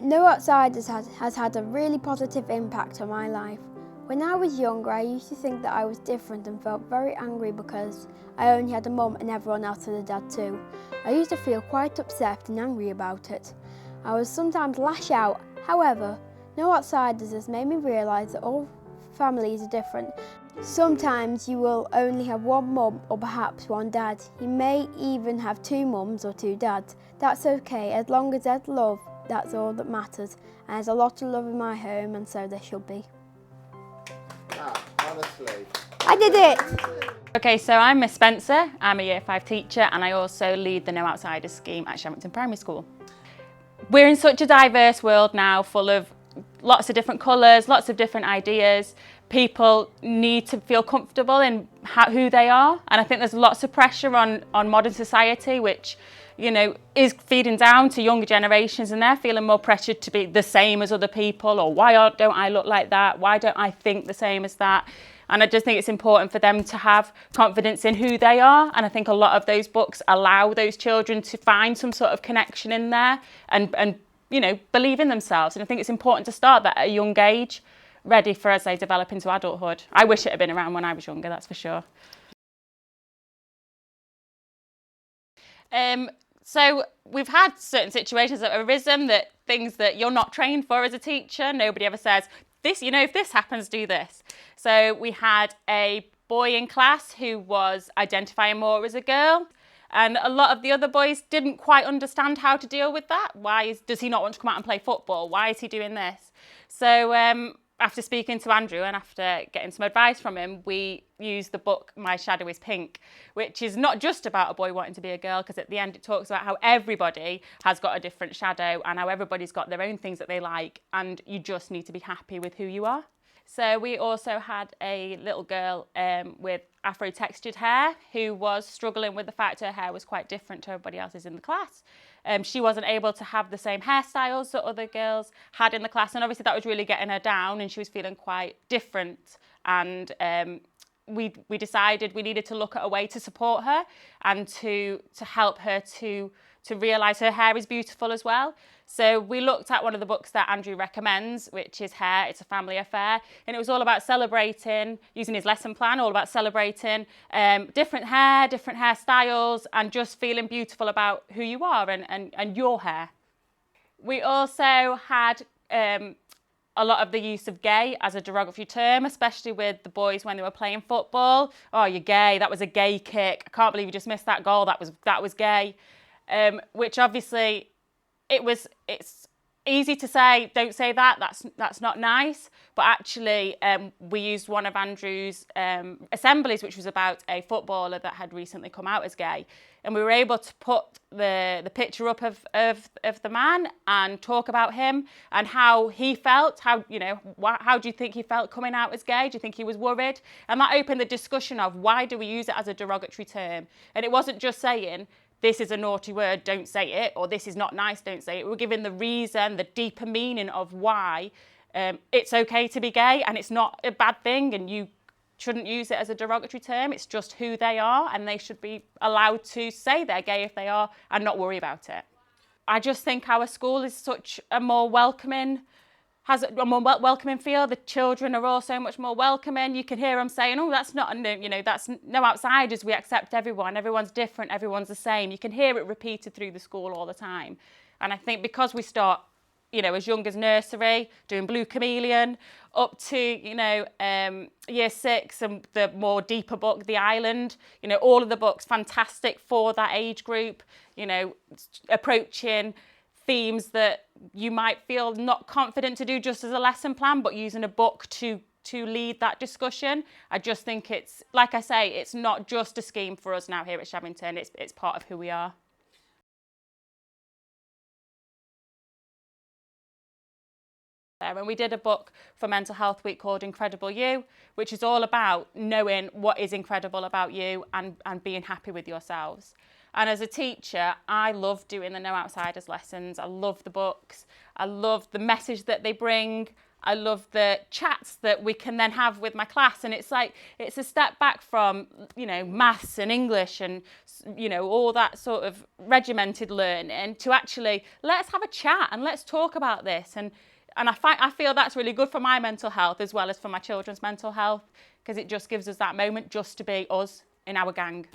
No Outsiders has had a really positive impact on my life. When I was younger, I used to think that I was different and felt very angry because I only had a mum and everyone else had a dad too. I used to feel quite upset and angry about it. I would sometimes lash out. However, No Outsiders has made me realise that all families are different. Sometimes you will only have one mum or perhaps one dad. You may even have two mums or two dads. That's okay, as long as there's love, that's all that matters. And there's a lot of love in my home, and so there should be. Honestly. I did it! Okay, so I'm Miss Spencer. I'm a Year 5 teacher and I also lead the No Outsiders scheme at Shavington Primary School. We're in such a diverse world now, full of lots of different colours, lots of different ideas. People need to feel comfortable in who they are, and I think there's lots of pressure on modern society, which, you know, is feeding down to younger generations, and they're feeling more pressured to be the same as other people, or don't I look like that? Why don't I think the same as that? And I just think it's important for them to have confidence in who they are. And I think a lot of those books allow those children to find some sort of connection in there and you know, believe in themselves. And I think it's important to start that at a young age, ready for as they develop into adulthood. I wish it had been around when I was younger, that's for sure. So we've had certain situations that have arisen, that things that you're not trained for as a teacher. Nobody ever says, this, you know, if this happens, do this. So we had a boy in class who was identifying more as a girl, and a lot of the other boys didn't quite understand how to deal with that. Does he not want to come out and play football? Why is he doing this? So after speaking to Andrew and after getting some advice from him, we used the book My Shadow is Pink, which is not just about a boy wanting to be a girl, because at the end it talks about how everybody has got a different shadow and how everybody's got their own things that they like, and you just need to be happy with who you are. So we also had a little girl with Afro-textured hair who was struggling with the fact her hair was quite different to everybody else's in the class. She wasn't able to have the same hairstyles that other girls had in the class, and obviously that was really getting her down, and she was feeling quite different. And we decided we needed to look at a way to support her and to help her to realise her hair is beautiful as well. So we looked at one of the books that Andrew recommends, which is Hair, It's a Family Affair. And it was all about celebrating, using his lesson plan, all about celebrating different hair, different hairstyles, and just feeling beautiful about who you are and your hair. We also had a lot of the use of gay as a derogatory term, especially with the boys when they were playing football. Oh, you're gay, that was a gay kick. I can't believe you just missed that goal, that was gay. Which obviously it's easy to say, don't say that, that's not nice. But actually we used one of Andrew's assemblies, which was about a footballer that had recently come out as gay. And we were able to put the picture up of the man and talk about him and how he felt, how do you think he felt coming out as gay? Do you think he was worried? And that opened the discussion of why do we use it as a derogatory term? And it wasn't just saying, this is a naughty word, don't say it, or this is not nice, don't say it. We're giving the reason, the deeper meaning of why it's okay to be gay and it's not a bad thing and you shouldn't use it as a derogatory term. It's just who they are, and they should be allowed to say they're gay if they are and not worry about it. I just think our school is such a more welcoming, has a more welcoming feel. The children are all so much more welcoming. You can hear them saying, oh, that's not, that's No Outsiders. We accept everyone. Everyone's different. Everyone's the same. You can hear it repeated through the school all the time. And I think because we start, as young as nursery, doing Blue Chameleon, up to, Year 6 and the more deeper book, The Island, all of the books fantastic for that age group, approaching themes that you might feel not confident to do just as a lesson plan, but using a book to lead that discussion. I just think it's, like I say, it's not just a scheme for us now here at Shavington, it's part of who we are. And we did a book for Mental Health Week called Incredible You, which is all about knowing what is incredible about you and being happy with yourselves. And as a teacher, I love doing the No Outsiders lessons. I love the books. I love the message that they bring. I love the chats that we can then have with my class. And it's like, it's a step back from, you know, maths and English and, you know, all that sort of regimented learning to actually, let's have a chat and let's talk about this. And I feel that's really good for my mental health as well as for my children's mental health, because it just gives us that moment just to be us in our gang.